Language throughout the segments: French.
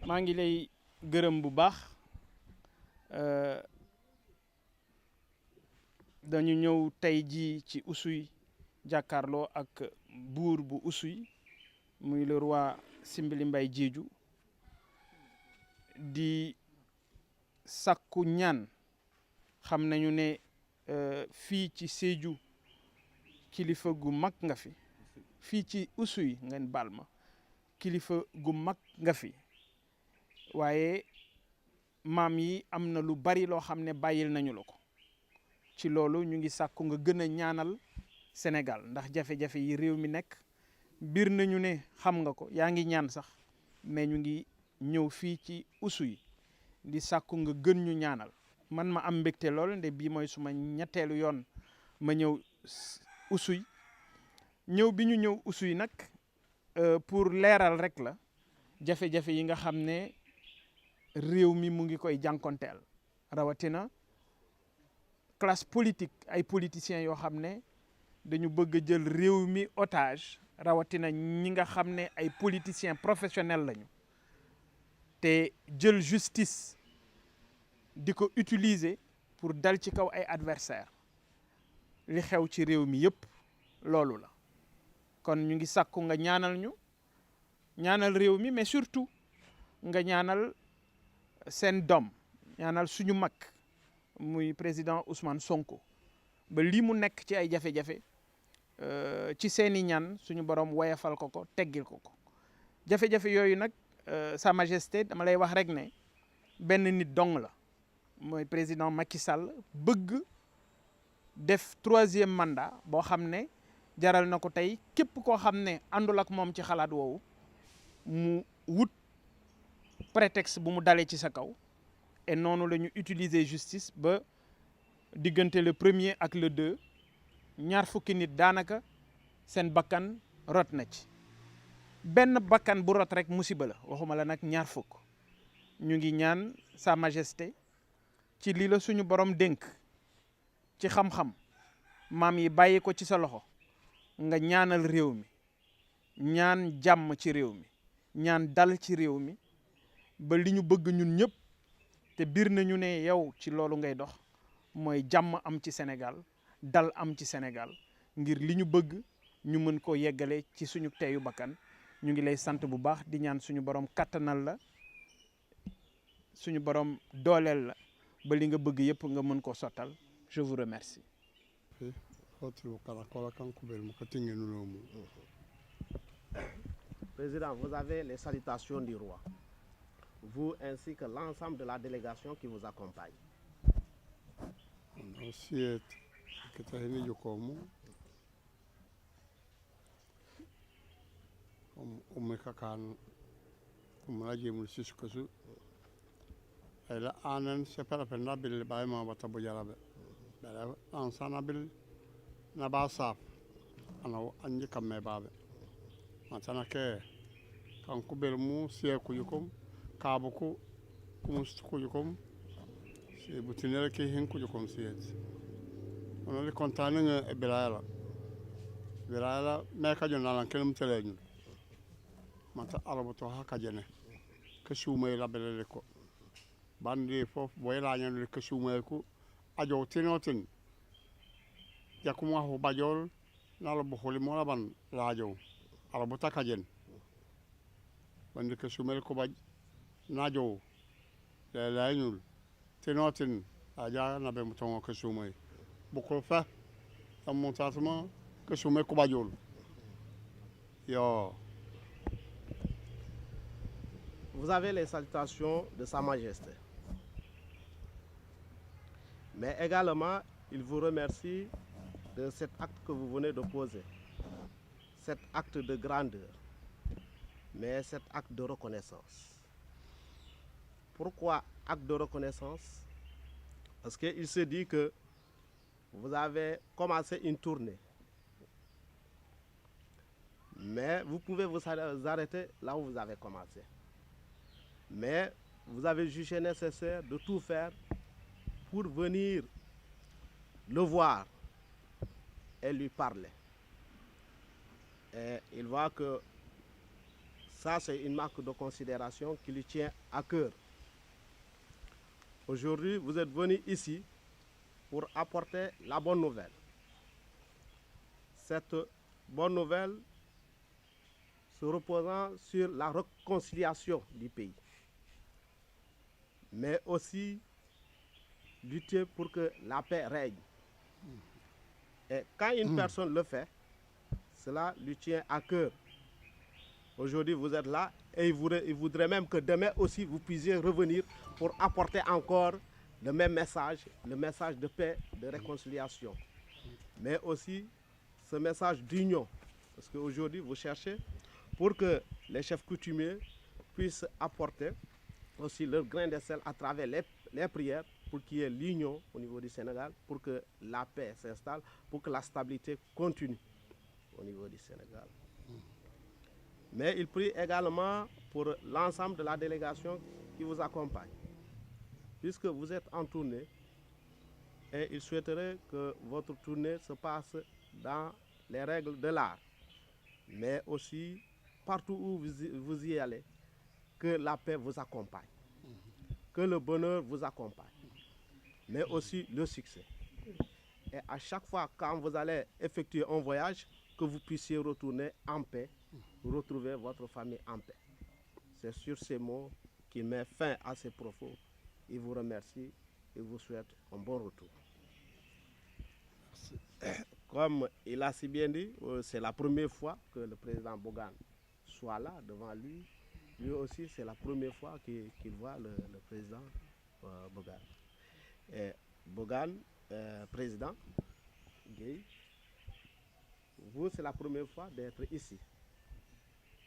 maa ngi lay gërëm bu baax dañu ñëw tey jii ci Oussouye jàkkaarloo ak buur bu Oussouye muy le roi Simbili Mbaye Diédhiou di sakku ñaan. xam nañu ne fii ci Sédhiou kilifa gu mag nga fi fii ci Oussouye ngeen baal ma kilifa gu mag nga fi waaye maam yi am na lu bari loo xam ne bàyyil nañu la ko ci loolu ñu ngi sàkku nga gën a ñaanal Sénégal ndax jafe-jafe yi réew mi nekk biir nañu ne xam nga ko yaa ngi ñaan sax mais ñu ngi ñëw fii ci Oussouye di sàkku nga gën ñu ñaanal man ma am mbégte lool nde bii mooy suma ñetteelu yoon ma ñëw Oussouye ñëw bi ñu ñëw Oussouye nag pour leeral rek la jafe-jafe yi nga xam ne réew mi mu ngi koy jànkonteel rawatina classe politique ay politiciens yoo xam ne dañu bëgg a jël réew mi otage rawatina ñi nga xam ne ay politiciens professionnels lañu te jël justice di ko utiliser pour dal ci kaw ay adversaires li xew ci réew mi yëpp loolu la kon ñu ngi sàkku nga ñaanal ñu ñaanal réew mi mais surtout nga ñaanal seen doom ñaanal suñu mag muy président Ousmane Sonko ba lii mu nekk ci ay jafe-jafe ci seeni ñaan suñu borom woyafal ko ko teggil ko ko jafe-jafe yooyu nag Sa Majesté dama lay wax rek ne benn nit dong la mooy président Macky Sall bëgg def 3e mandat boo xam ne jaral na ko tey képp koo xam ne àndul ak moom ci xalaat woowu mu wut prétexte bu mu dalee ci sa kaw et noonu la ñu utiliser justice ba diggante le 1er ak le 2 ñaar fukki nit daanaka seen bakkan rot na ci benn bakkan bu rot rek musiba la waxuma la nag ñaar fukk ñu ngi ñaan Sa Majesté ci lii la suñu borom dénk ci xam-xam maam yi bàyyi ko ci sa loxo nga ñaanal réew mi ñaan jàmm ci réew mi ñaan dal ci réew mi ba li ñu bëgg ñun ñëpp te biir nañu ne yow ci loolu ngay dox mooy jàmm am ci Sénégal dal am ci Sénégal ngir li ñu bëgg ñu mën koo yeggale ci suñu teeyu bakkan ñu ngi lay sant bu baax di ñaan suñu borom kattanal la suñu borom dooleel la ba li nga bëgg yëpp nga mën koo sottal je vous remercie. Président, vous avez les salutations du roi, vous ainsi que l'ensemble de la délégation qui vous accompagne. ila anan separa penna bil bay ma bata bu jarabe bala ansana bil na ba saf ana anji kamme babe matana ke kan ku bel mu sie ku yukum kabu ku kumus ku yukum se butinere ke hin ku yukum siet ono li kontane nga bilala me ka jona lan kenum teleñu mata arabu to haka jene ke sumay labele ko bandi fof boylañan ke sumay ko ajo tinotin yakuma ho bajol nala bo holi mo laban lajo arabu takajen bandi ke sumay ko baj najo le lañul tinotin aja na be mutongo ke sumay bu ko fa am montatuma ke sumay ko bajol yo. Vous avez les salutations de Sa Majesté. Mais également, il vous remercie de cet acte que vous venez de poser. Cet acte de grandeur, mais cet acte de reconnaissance. Pourquoi acte de reconnaissance? Parce qu'il se dit que vous avez commencé une tournée. Mais vous pouvez vous arrêter là où vous avez commencé. Mais vous avez jugé nécessaire de tout faire pour venir le voir et lui parler. Et il voit que Ça, c'est une marque de considération qui lui tient à cœur. Aujourd'hui, vous êtes venu ici pour apporter la bonne nouvelle. Cette bonne nouvelle se reposant sur la réconciliation du pays, mais aussi lutter pour que la paix règne. Et quand une personne le fait, cela lui tient à cœur. Aujourd'hui, vous êtes là et il voudrait même que demain aussi vous puissiez revenir pour apporter encore le même message, le message de paix, de réconciliation, mais aussi ce message d'union. Parce qu'aujourd'hui, vous cherchez pour que les chefs coutumiers puissent apporter aussi leur grain de sel à travers les prières pour qu'il y ait l'union au niveau du Sénégal, pour que la paix s'installe, pour que la stabilité continue au niveau du Sénégal. Mais il prie également pour l'ensemble de la délégation qui vous accompagne, puisque vous êtes en tournée et il souhaiterait que votre tournée se passe dans les règles de l'art, mais aussi partout où vous y allez, que la paix vous accompagne, que le bonheur vous accompagne, mais aussi le succès. Et à chaque fois quand vous allez effectuer un voyage, que vous puissiez retourner en paix, retrouver votre famille en paix. C'est sur ces mots qu'il met fin à ses propos. Il vous remercie et vous souhaite un bon retour. Comme il a si bien dit, c'est la première fois que le président Bougane soit là devant lui. Lui aussi, c'est la première fois qu'il voit le président Bougane. Et Bougane, président Gueye, vous, c'est la première fois d'être ici.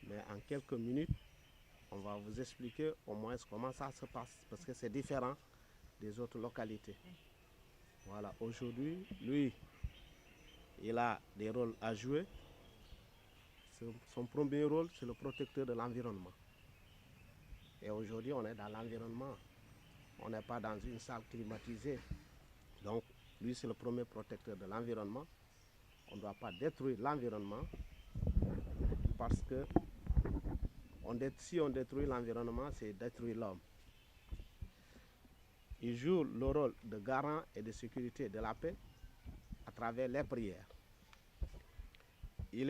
Mais en quelques minutes, on va vous expliquer au moins comment ça se passe, parce que c'est différent des autres localités. Voilà, aujourd'hui, lui, il a des rôles à jouer. Son premier rôle, c'est le protecteur de l'environnement. Et aujourd'hui, on est dans l'environnement. On n'est pas dans une salle climatisée. Donc, lui, c'est le premier protecteur de l'environnement. On ne doit pas détruire l'environnement parce que si on détruit l'environnement, c'est détruire l'homme. Il joue le rôle de garant et de sécurité de la paix à travers les prières. Il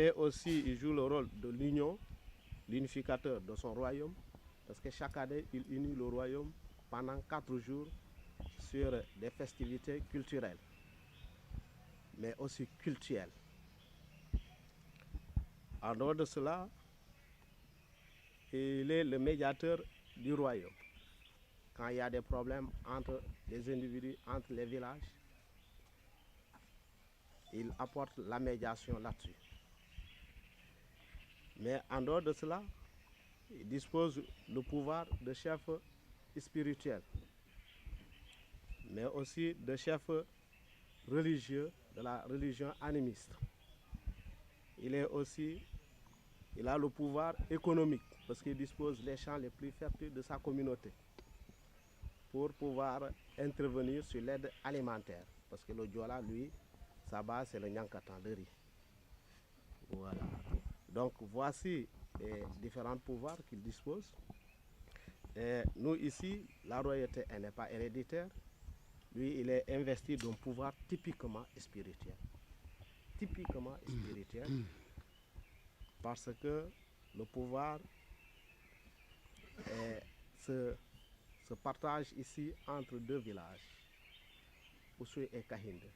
joue le rôle de l'union, l'unificateur de son royaume, parce que chaque année, il unit le royaume pendant 4 jours sur des festivités culturelles, mais aussi cultuelles. En dehors de cela, il est le médiateur du royaume. Quand il y a des problèmes entre les individus, entre les villages, il apporte la médiation là-dessus. Mais en dehors de cela, il dispose du pouvoir de chef spirituel, mais aussi de chef religieux de la religion animiste. Il a le pouvoir économique parce qu'il dispose des champs les plus fertiles de sa communauté pour pouvoir intervenir sur l'aide alimentaire. Parce que le Diola, lui, sa base, c'est le Nyankatan, le riz. Voilà. Donc, voici les différents pouvoirs qu'il dispose. Et nous, ici, la royauté, elle n'est pas héréditaire. Lui, il est investi d'un pouvoir typiquement spirituel. Typiquement spirituel. Parce que le pouvoir se partage ici entre 2 villages, Oussouye et Kahinde.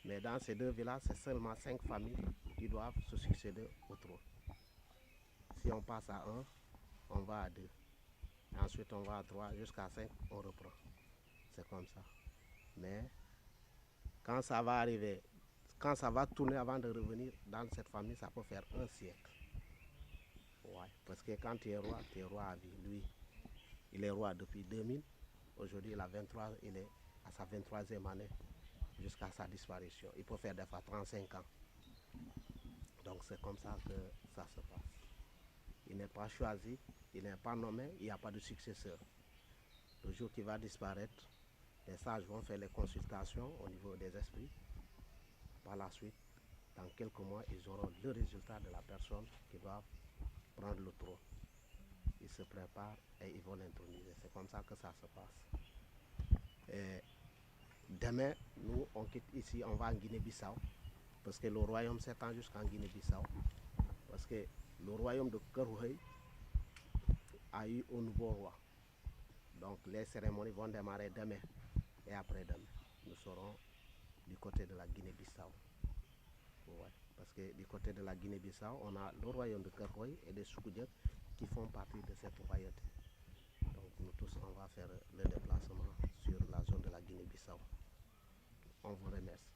Mais dans ces 2 villages, c'est seulement 5 familles qui doivent se succéder au trône. Si on passe à 1, on va à 2. Et ensuite, on va à 3, jusqu'à 5, on reprend. C'est comme ça. Mais quand ça va arriver, quand ça va tourner avant de revenir dans cette famille, ça peut faire 1 siècle. Ouais, parce que quand tu es roi à vie. Lui, il est roi depuis 2000. Aujourd'hui, il est à sa 23e année jusqu'à sa disparition. Il peut faire des fois 35 ans. Donc c'est comme ça que ça se passe. Il n'est pas choisi, il n'est pas nommé, il n'y a pas de successeur. Le jour qu'il va disparaître, les sages vont faire les consultations au niveau des esprits. Par la suite, dans quelques mois, ils auront le résultat de la personne qui va prendre le trône. ils se préparent et ils vont l'introniser. C'est comme ça que ça se passe. Et demain, nous, on quitte ici, on va en Guinée-Bissau, parce que le royaume s'étend jusqu'en Guinée-Bissau. Parce que le royaume de Kerouhey a eu un nouveau roi. Donc les cérémonies vont démarrer demain et après-demain. Nous serons du côté de la Guinée-Bissau. Ouais. Parce que du côté de la Guinée-Bissau, on a le royaume de Kerouhey et des Soukoudiak qui font partie de cette royauté. Donc nous tous, on va faire le déplacement sur la zone de la Guinée-Bissau. On vous remercie.